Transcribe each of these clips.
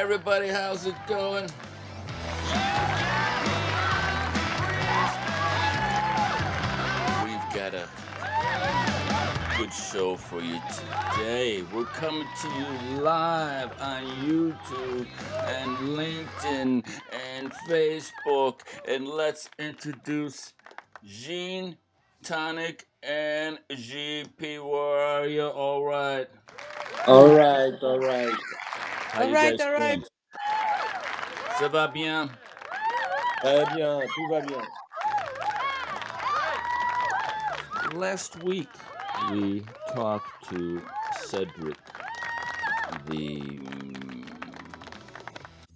everybody, how's it going? We've got a good show for you today. We're coming to you live on YouTube and LinkedIn and Facebook. And let's introduce Gene, Tonic, and GP. Where are you? All right. All right. How you guys doing? Ça va bien? Très bien, tout va bien. Last week, we talked to Cedric, the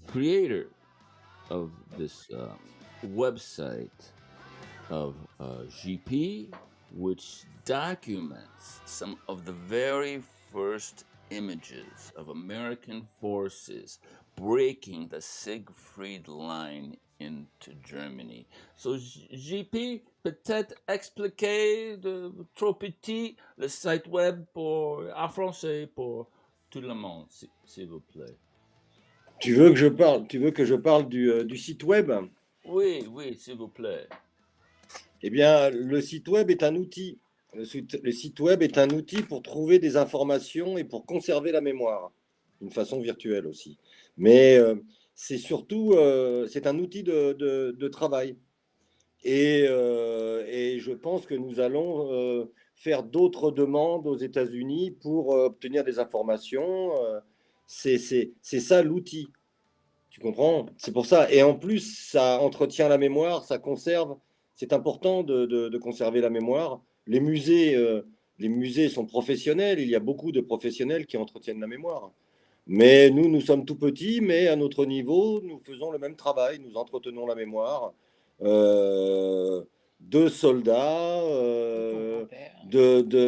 creator of this website of GP, which documents some of the very first images of American forces breaking the Siegfried Line into Germany. So GP, peut-être expliquer de trop petit le site web en français pour tout le monde, s'il vous plaît. Tu veux que je parle du site web? Oui, s'il vous plaît. Eh bien, le site web est un outil. Le site web est un outil pour trouver des informations et pour conserver la mémoire, d'une façon virtuelle aussi. Mais c'est surtout, c'est un outil de travail. Et je pense que nous allons faire d'autres demandes aux États-Unis pour obtenir des informations. C'est ça l'outil. Tu comprends? C'est pour ça. Et en plus, ça entretient la mémoire, ça conserve. C'est important de conserver la mémoire. Les musées sont professionnels. Il y a beaucoup de professionnels qui entretiennent la mémoire. Mais nous sommes tout petits, mais à notre niveau, nous faisons le même travail. Nous entretenons la mémoire de soldats,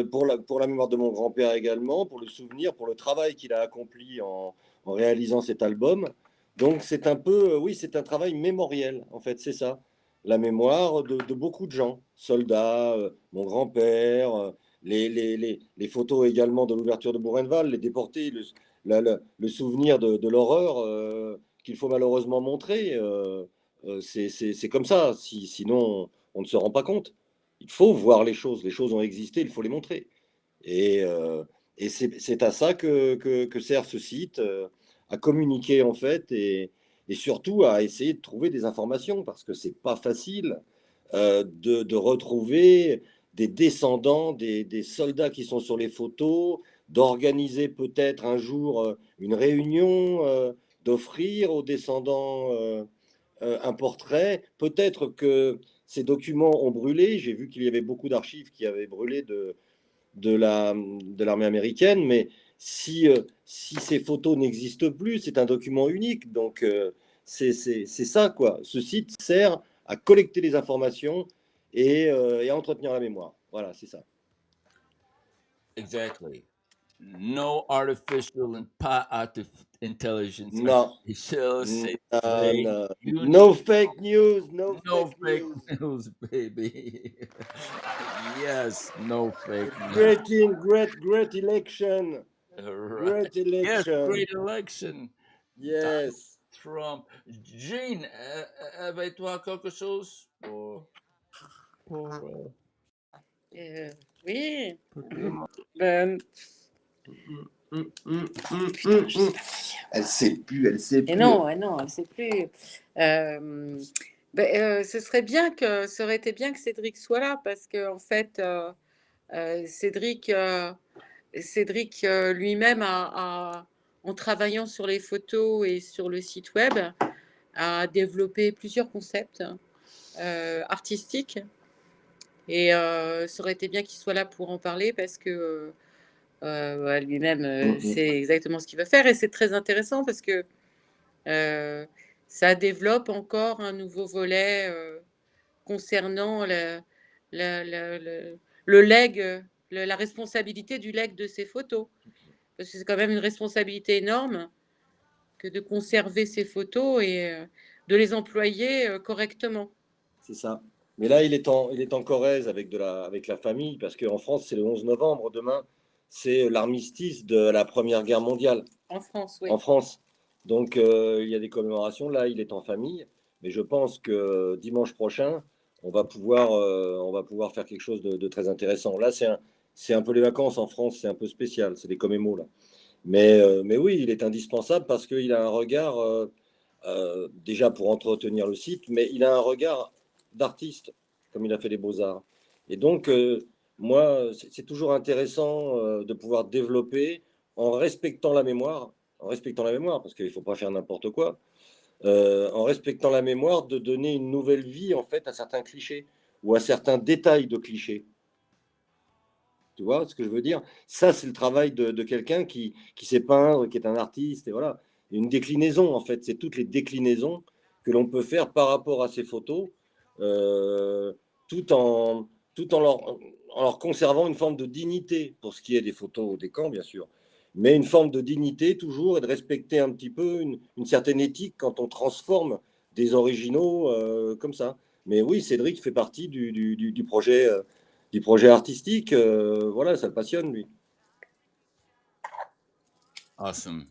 pour la mémoire de mon grand-père également, pour le souvenir, pour le travail qu'il a accompli en réalisant cet album. Donc c'est un peu, oui, c'est un travail mémoriel, en fait, c'est ça. La mémoire de beaucoup de gens, soldats, mon grand-père, les photos également de l'ouverture de Buchenwald, les déportés, le souvenir de l'horreur qu'il faut malheureusement montrer. C'est comme ça, sinon on ne se rend pas compte. Il faut voir les choses ont existé, il faut les montrer. Et c'est à ça que sert ce site, à communiquer en fait, et surtout à essayer de trouver des informations, parce que c'est pas facile de retrouver des descendants, des soldats qui sont sur les photos, d'organiser peut-être un jour une réunion, d'offrir aux descendants un portrait. Peut-être que ces documents ont brûlé. J'ai vu qu'il y avait beaucoup d'archives qui avaient brûlé de l'armée américaine, mais si ces photos n'existent plus, c'est un document unique. Donc, c'est ça, quoi. Ce site sert à collecter les informations et à entretenir la mémoire. Voilà, c'est ça. Exactly. No artificial intelligence. Non. No. No fake news. No fake news, baby. Yes, no fake news. Great election. Right. Great election. Yes, great election. Yes. Trump. Gene, avais-toi quelque chose pour oui. Elle sait plus. Et non, elle sait plus. Ce serait bien ça aurait été bien que Cédric soit là, parce que en fait, Cédric lui-même en travaillant sur les photos et sur le site web, a développé plusieurs concepts artistiques. Et ça aurait été bien qu'il soit là pour en parler, parce que lui-même sait exactement ce qu'il veut faire, et c'est très intéressant parce que ça développe encore un nouveau volet concernant le legs, la responsabilité du legs de ces photos, parce que c'est quand même une responsabilité énorme que de conserver ces photos et de les employer correctement. C'est ça. Mais là, il est en Corrèze avec la famille, parce qu'en France, c'est le 11 novembre. Demain, c'est l'armistice de la Première Guerre mondiale. En France, oui. En France. Donc, il y a des commémorations. Là, il est en famille. Mais je pense que dimanche prochain, on va pouvoir faire quelque chose de très intéressant. Là, c'est un peu les vacances en France, c'est un peu spécial. C'est des commémos, là. Mais oui, il est indispensable parce qu'il a un regard, déjà pour entretenir le site, mais il a un regard d'artiste, comme il a fait les beaux-arts. Et donc, moi, c'est toujours intéressant de pouvoir développer en respectant la mémoire, parce qu'il ne faut pas faire n'importe quoi, en respectant la mémoire, de donner une nouvelle vie, en fait, à certains clichés ou à certains détails de clichés. Tu vois ce que je veux dire? Ça, c'est le travail de quelqu'un qui sait peindre, qui est un artiste, et voilà. Une déclinaison, en fait, c'est toutes les déclinaisons que l'on peut faire par rapport à ces photos, euh, tout en, en leur conservant une forme de dignité, pour ce qui est des photos des camps, bien sûr, mais une forme de dignité toujours et de respecter un petit peu une certaine éthique quand on transforme des originaux comme ça. Mais oui, Cédric fait partie du projet artistique, voilà, ça le passionne, lui. Awesome.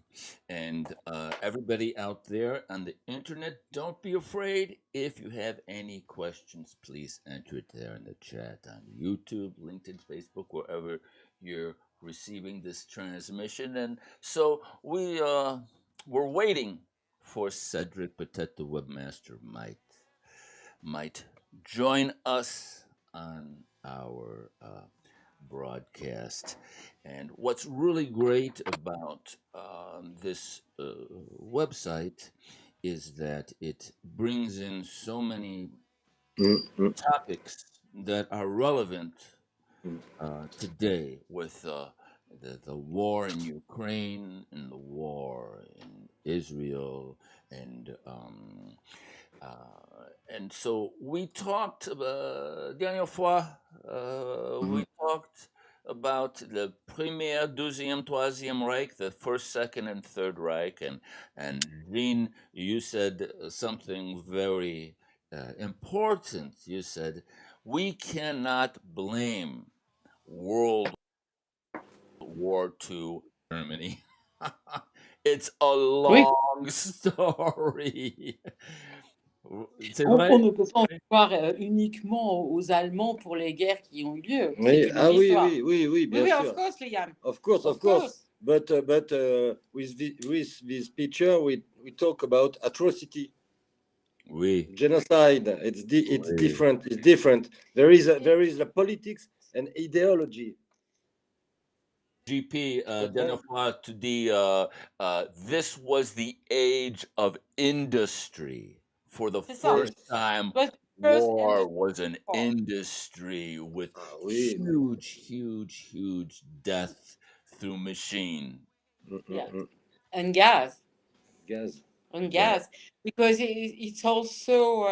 And everybody out there on the internet, don't be afraid. If you have any questions, please enter it there in the chat on YouTube, LinkedIn, Facebook, wherever you're receiving this transmission. And so we're waiting for Cedric Patet, the webmaster, might join us on our broadcast. And what's really great about this website is that it brings in so many Mm, topics that are relevant mm. today with the war in Ukraine and the war in Israel and so we talked, dernière fois, we talked about the Premier, Deuxième, Troisième Reich, the First, Second, and Third Reich, and Jean, you said something very important. You said we cannot blame World War II Germany. It's a Oui, long story. C'est on, vrai? on ne peut pas en vouloir uniquement aux Allemands pour les guerres qui ont eu lieu. C'est Oui, une ah longue oui, histoire. oui, oui, oui, bien Oui, sûr. of course, Liam. Of course, Of of course. course. But with this picture, we talk about atrocity, Oui, genocide. It's oui. different. It's different. There is a politics and ideology. GP, But, dernière fois, tu dis, this was the age of industry. For the C'est ça. yes. first time, It was the first war was an war. industry with Ah oui. huge death through machine. Yeah. Mm. And gas. Gaz. And Yeah. gas. Because it's also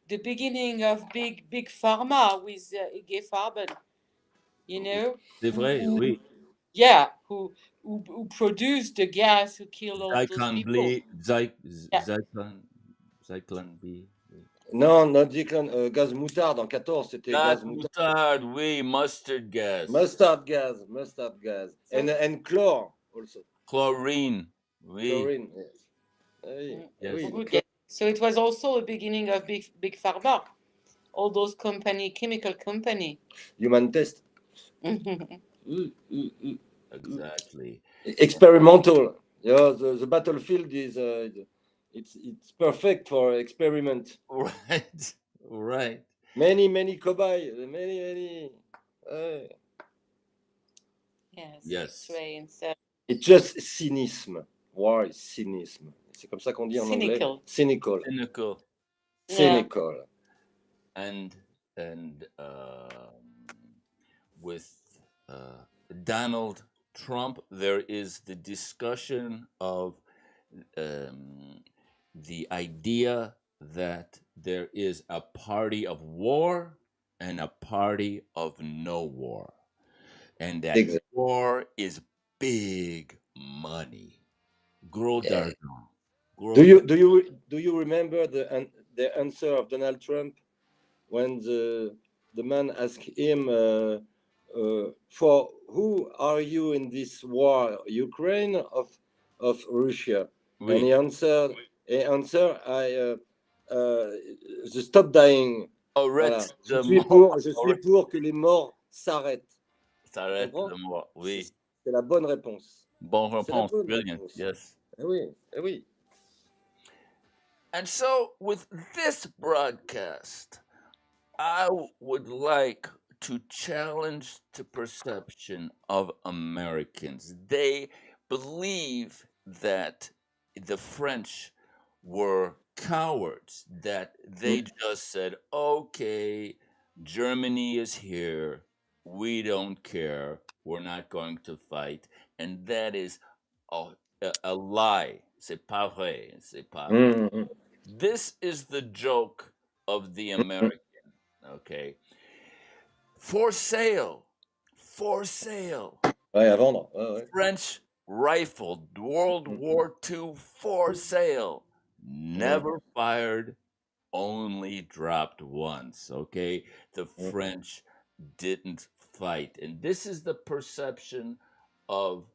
the beginning of big pharma with IG Farben, you know, C'est vrai, oui. yeah, who produced the gas who killed all those Zyklon people. B, Yeah. Zyklon B. Oui. Non, non, gaz moutarde en 14, c'était Not gaz moutarde. moutarde, oui, mustard gas. Mustard gas. So- And chlor also. Chlorine, oui. Chlorine, yes. Oui, Yes. oui, Good, chlor- yeah. So it was also the beginning of big pharma, all those chemical company. human test. Exactly. Experimental. Yeah, the battlefield is it's perfect for experiment. Right, right. Many cobayes, many. Yes. Yes. Trains. So It's just cynisme. War is cynisme. C'est comme ça qu'on dit en anglais. cynical. Cynical. Cynical. Yeah. Cynical. And with Donald Trump, there is the discussion of the idea that there is a party of war and a party of no war, and that Exactly. war is big money. Gros Yeah. d'argent. Gros Do you remember the answer of Donald Trump when the man asked him for who are you in this war, Ukraine of Russia? And Oui. he answered, the stop dying. Voilà. Arrête de mort. Je suis pour que les morts s'arrêtent. Tu Arrête comprends? de mort. Oui. C'est la bonne réponse. Bonne C'est la réponse. bonne Brilliant. réponse. Yes. Eh oui, eh oui. And so, with this broadcast, I would like to challenge the perception of Americans. They believe that the French were cowards, that they just said, okay, Germany is here, we don't care, we're not going to fight. And that is a lie. C'est pas vrai. C'est pas vrai. Mm. This is the joke of the American. Okay. For sale. For sale. Ouais, à vendre. Ouais, ouais. French rifle, World War II for sale. Never fired, only dropped once. Okay. The French didn't fight. And this is the perception of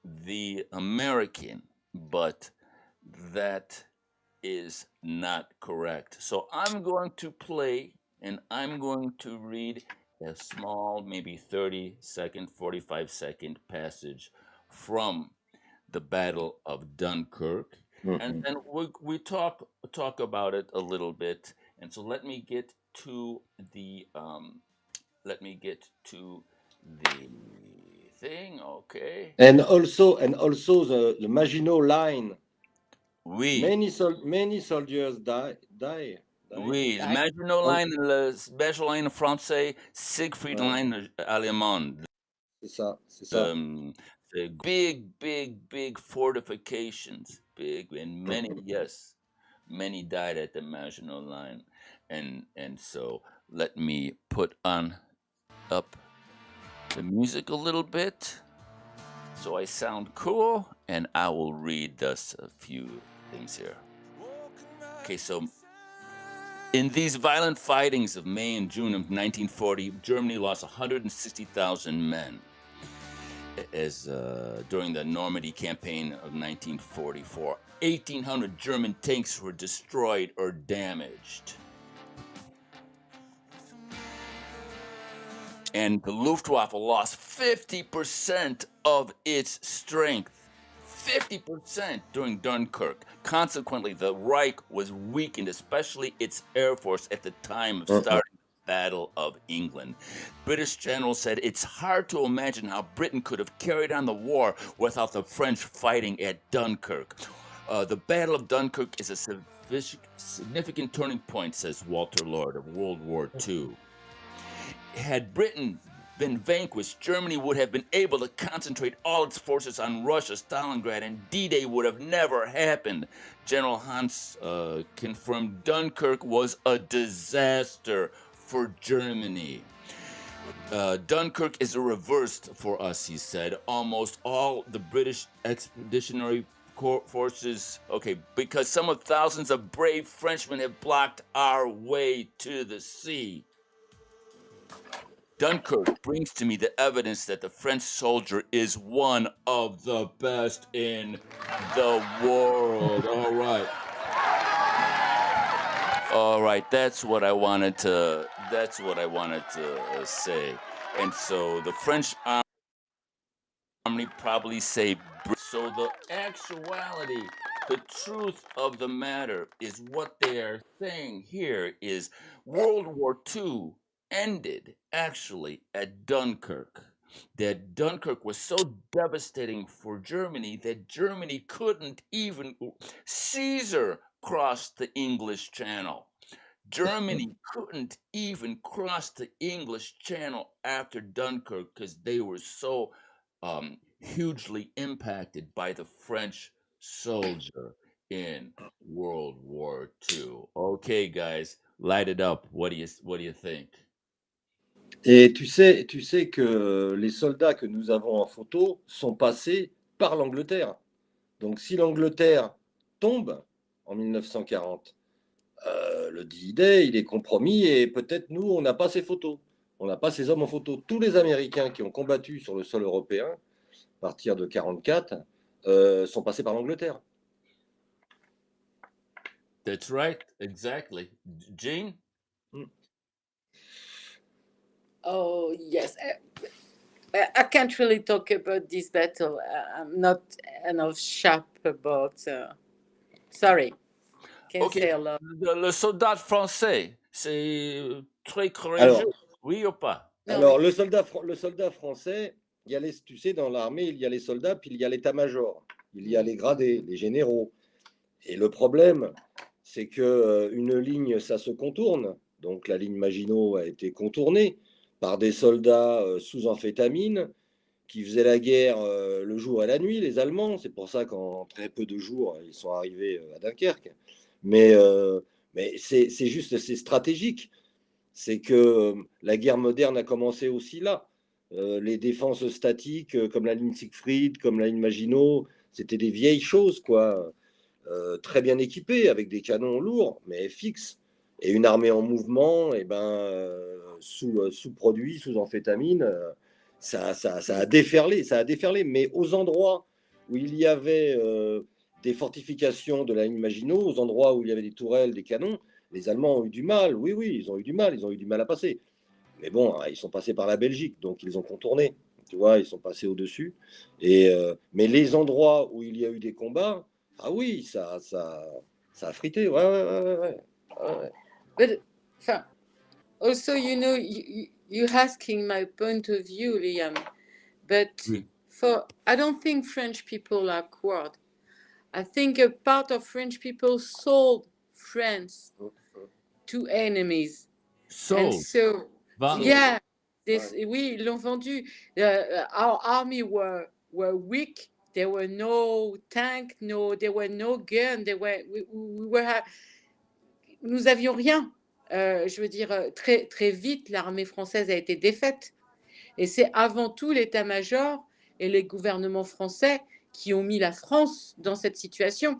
the American, but that is not correct. So I'm going to play and I'm going to read a small, maybe 30-second, 45-second passage from the Battle of Dunkirk. And then we talk about it a little bit. And so let me get to the thing. Okay. And also the Maginot Line. Oui. Many soldiers die. Oui, le Maginot Line, le Special Line français, Siegfried Line allemand. C'est ça, c'est ça. The big fortifications, big, and many, yes, many died at the Maginot Line. And so let me put on up the music a little bit so I sound cool, and I will read us a few things here. Okay, so in these violent fightings of May and June of 1940, Germany lost 160,000 men as during the Normandy campaign of 1944. 1,800 German tanks were destroyed or damaged. And the Luftwaffe lost 50% of its strength. 50% during Dunkirk. Consequently, the Reich was weakened, especially its air force at the time of starting the Battle of England. British generals said it's hard to imagine how Britain could have carried on the war without the French fighting at Dunkirk. The Battle of Dunkirk is a significant turning point, says Walter Lord of World War II. Had Britain been vanquished, Germany would have been able to concentrate all its forces on Russia, Stalingrad, and D-Day would have never happened. General Hans confirmed Dunkirk was a disaster for Germany. Dunkirk is a reverse for us, he said. Almost all the British expeditionary forces, because some of thousands of brave Frenchmen have blocked our way to the sea. Dunkirk brings to me the evidence that the French soldier is one of the best in the world. All right, that's what I wanted to say. And so the French army probably say, so the actuality, the truth of the matter is what they are saying here is World War II ended actually at Dunkirk. That Dunkirk was so devastating for Germany that Germany couldn't even, Caesar crossed the English Channel. Germany couldn't even cross the English Channel after Dunkirk because they were so hugely impacted by the French soldier in World War II. Okay, guys, light it up. What do you think? Et tu sais que les soldats que nous avons en photo sont passés par l'Angleterre. Donc si l'Angleterre tombe en 1940, le D-Day, il est compromis et peut-être nous, on n'a pas ces photos. On n'a pas ces hommes en photo. Tous les Américains qui ont combattu sur le sol européen, à partir de 1944, sont passés par l'Angleterre. That's right. Exactly. Jean? Oh, yes. I can't really talk about this battle. I'm not enough sharp about. Sorry, can't OK. say a lot. Le soldat français, c'est très courageux, Alors, oui ou pas? Non, mais le soldat français, il y a tu sais, dans l'armée, il y a les soldats, puis il y a l'état-major, il y a les gradés, les généraux. Et le problème, c'est que une ligne, ça se contourne. Donc la ligne Maginot a été contournée par des soldats sous amphétamine qui faisaient la guerre le jour et la nuit, les Allemands. C'est pour ça qu'en très peu de jours, ils sont arrivés à Dunkerque. Mais, mais c'est juste, c'est stratégique. C'est que la guerre moderne a commencé aussi là. Les défenses statiques, comme la ligne Siegfried, comme la ligne Maginot, c'était des vieilles choses, quoi. Très bien équipées, avec des canons lourds, mais fixes. Et une armée en mouvement, et ben, sous-produit, sous amphétamine, ça a déferlé, ça a déferlé. Mais aux endroits où il y avait des fortifications de la ligne Maginot, aux endroits où il y avait des tourelles, des canons, les Allemands ont eu du mal. Oui, oui, ils ont eu du mal, ils ont eu du mal à passer. Mais bon, ils sont passés par la Belgique, donc ils ont contourné. Tu vois, ils sont passés au-dessus. Mais les endroits où il y a eu des combats, ah oui, ça a frité. Ouais, ouais, ouais, ouais, ouais. but also, you asking my point of view, Liam. But Oui. I don't think French people are coward. I think a part of French people sold France to enemies. And Sold. so, Vendu. yeah, oui, ils l'ont vendu. Our army were weak. There were no tank, there were no gun. Nous avions rien. Je veux dire, très, très vite, l'armée française a été défaite. Et c'est avant tout l'état-major et les gouvernements français qui ont mis la France dans cette situation.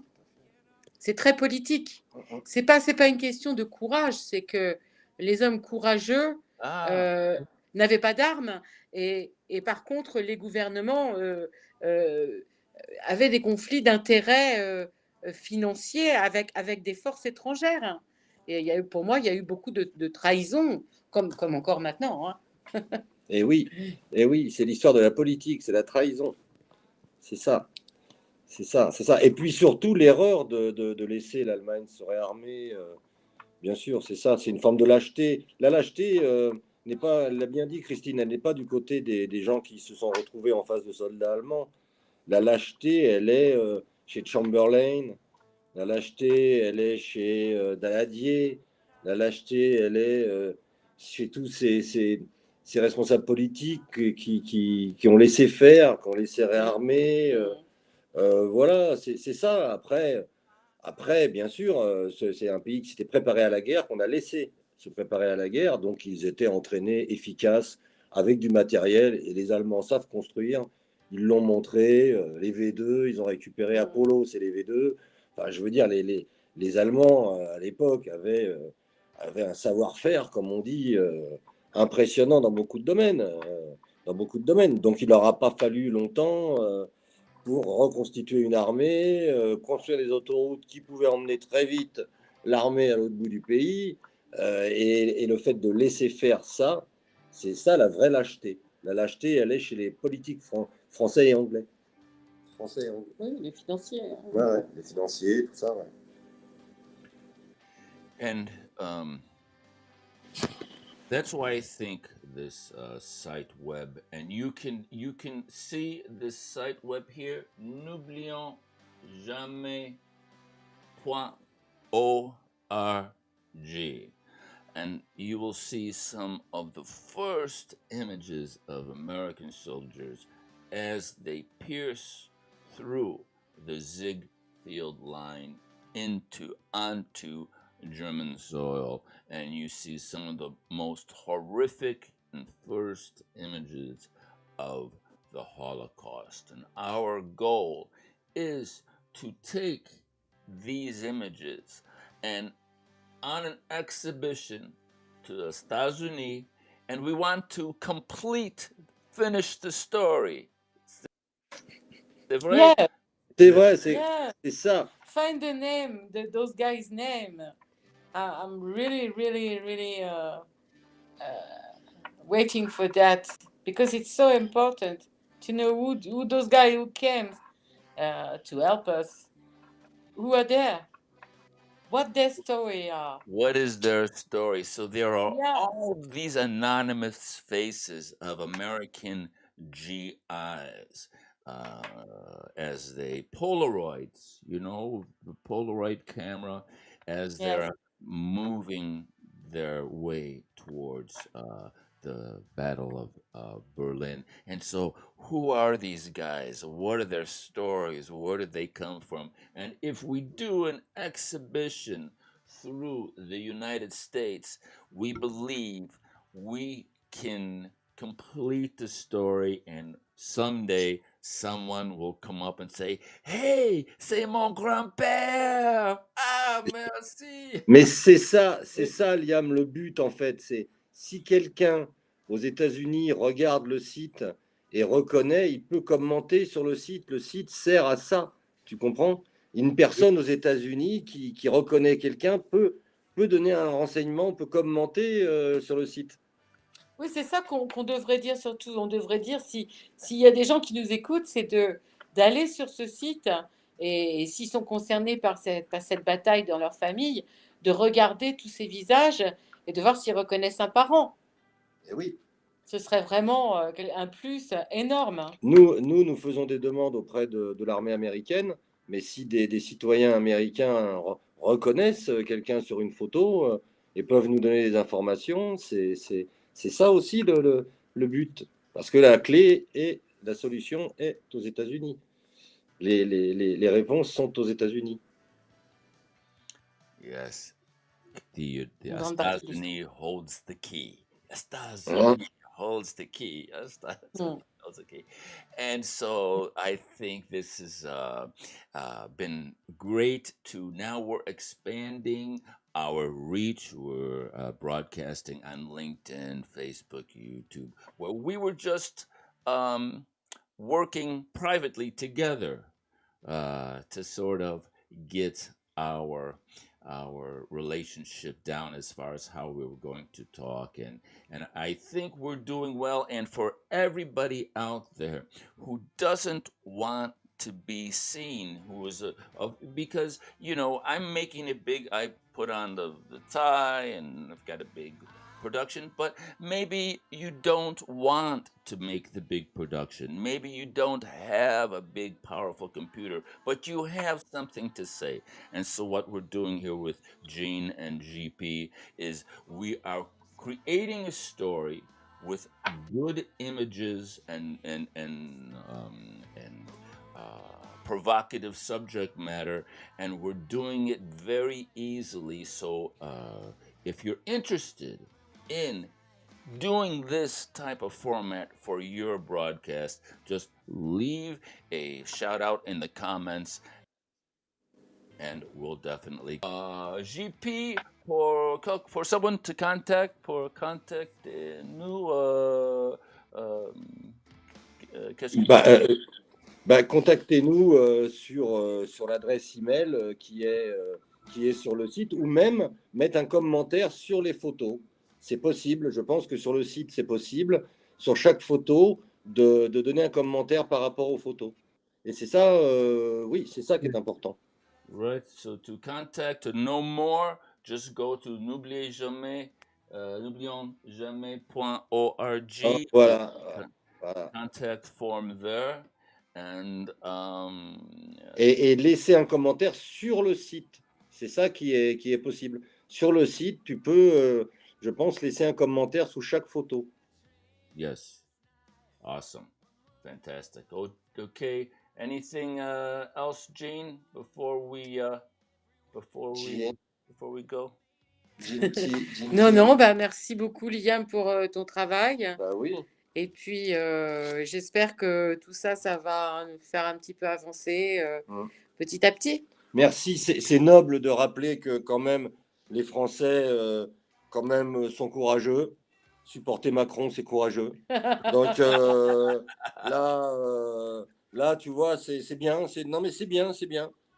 C'est très politique. C'est pas une question de courage, c'est que les hommes courageux n'avaient pas d'armes et par contre les gouvernements avaient des conflits d'intérêts financiers avec des forces étrangères. Et pour moi, il y a eu beaucoup de trahison, comme encore maintenant. Hein. Et oui, c'est l'histoire de la politique, c'est la trahison. C'est ça. C'est ça, c'est ça. Et puis surtout, l'erreur de laisser l'Allemagne se réarmer. Bien sûr, c'est ça, c'est une forme de lâcheté. La lâcheté n'est pas, elle l'a bien dit Christine, elle n'est pas du côté des gens qui se sont retrouvés en face de soldats allemands. La lâcheté, elle est chez Chamberlain, la lâcheté, elle est chez Daladier, la lâcheté, elle est chez tous ces responsables politiques qui ont laissé faire, qui ont laissé réarmer. Voilà, c'est ça. Après, bien sûr, c'est un pays qui s'était préparé à la guerre, qu'on a laissé se préparer à la guerre. Donc, ils étaient entraînés, efficaces, avec du matériel. Et les Allemands savent construire. Ils l'ont montré. Les V2, ils ont récupéré Apollo, c'est les V2. Enfin, je veux dire, les Allemands, à l'époque, avaient un savoir-faire, comme on dit, impressionnant dans beaucoup de domaines. Donc, il leur a pas fallu longtemps pour reconstituer une armée, construire des autoroutes qui pouvaient emmener très vite l'armée à l'autre bout du pays. Et le fait de laisser faire ça, c'est ça la vraie lâcheté. La lâcheté, elle est chez les politiques français et anglais. Français et anglais. Oui, les financiers. Ouais, les financiers, tout ça, ouais. And that's why I think this site web, and you can see this site web here, n'oublions jamais.org, and you will see some of the first images of American soldiers as they pierce through the Ziegfeld line onto German soil, and you see some of the most horrific and first images of the Holocaust. And our goal is to take these images and on an exhibition to the États-Unis, and we want to finish the story. C'est vrai? Yeah. C'est vrai, c'est Yeah. ça. find the name, those guys' name. I'm really, really, really waiting for that because it's so important to know who those guys who came to help us, who are there, what their story are. What is their story? So there are Yeah, all these anonymous faces of American GIs as they Polaroids, the Polaroid camera as yes. they're moving their way towards the Battle of Berlin. And so, who are these guys? What are their stories? Where did they come from? And if we do an exhibition through the United States, we believe we can complete the story, and someday someone will come up and say, "Hey, c'est mon grand-père! Ah, merci!" Mais c'est ça, Liam, le but en fait. C'est si quelqu'un aux États-Unis regarde le site et reconnaît, il peut commenter sur le site. Le site sert à ça, tu comprends? Une personne aux États-Unis qui reconnaît quelqu'un peut donner un renseignement, peut commenter sur le site. Oui, c'est ça qu'on devrait dire surtout. On devrait dire s'il y a des gens qui nous écoutent, c'est d'aller sur ce site et s'ils sont concernés par cette bataille dans leur famille, de regarder tous ces visages et de voir s'ils reconnaissent un parent. Et oui. Ce serait vraiment un plus énorme. Nous faisons des demandes auprès de l'armée américaine, mais si des citoyens américains reconnaissent quelqu'un sur une photo et peuvent nous donner des informations, c'est ça aussi le but. Parce que la solution est aux États-Unis. Les réponses sont aux États-Unis. Yes, the Une grande partie du- États-Unis holds the key. Hein? États-Unis holds the key. Mm. Holds the key. And so I think this has been great to now we're expanding our reach. We're broadcasting on LinkedIn, Facebook, YouTube, where we were just working privately together to sort of get our relationship down as far as how we were going to talk, and I think we're doing well. And for everybody out there who doesn't want to be seen, who is because I'm making it big. I put on the tie and I've got a big production, but maybe you don't want to make the big production. Maybe you don't have a big, powerful computer, but you have something to say. And so, what we're doing here with Gene and GP is we are creating a story with good images and provocative subject matter, and we're doing it very easily. So, if you're interested in doing this type of format for your broadcast, just leave a shout out in the comments and we'll definitely GP for someone to contact nous qu'est-ce que Contactez-nous sur l'adresse email qui est sur le site, ou même mettre un commentaire sur les photos. C'est possible, je pense que sur le site, c'est possible, sur chaque photo, de donner un commentaire par rapport aux photos. Et c'est ça, oui, c'est ça qui est important. Right, so to contact, to know more, just go to n'oublions jamais.org. Voilà. Contact form there. And, et laisser un commentaire sur le site. C'est ça qui est possible. Sur le site, tu peux, je pense, laisser un commentaire sous chaque photo. Yes. Awesome. Fantastic. Okay. Anything else, Gene, before we go? Non, merci beaucoup, Liam, pour ton travail. Bah oui. Et puis, j'espère que tout ça va nous faire un petit peu avancer petit à petit. Merci. C'est noble de rappeler que quand même, les Français quand même sont courageux. Supporter Macron, c'est courageux. Donc là, tu vois, c'est bien. Non, mais c'est bien.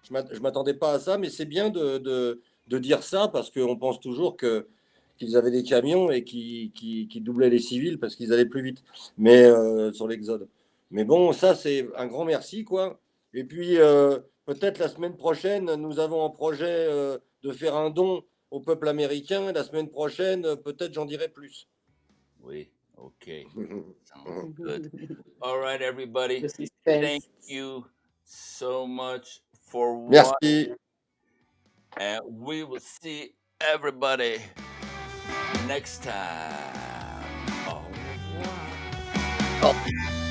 Je m'attendais pas à ça, mais c'est bien de dire ça parce qu'on pense toujours qu'ils avaient des camions et qui doublaient les civils parce qu'ils allaient plus vite, mais sur l'Exode. Mais bon, ça, c'est un grand merci, quoi. Et puis, peut-être la semaine prochaine, nous avons en projet de faire un don au peuple américain. La semaine prochaine, peut-être j'en dirai plus. Oui, okay. Sounds good. All right, everybody. Le Thank suspense. you so much for watching, Merci. and we will see everybody next time. Au revoir. Au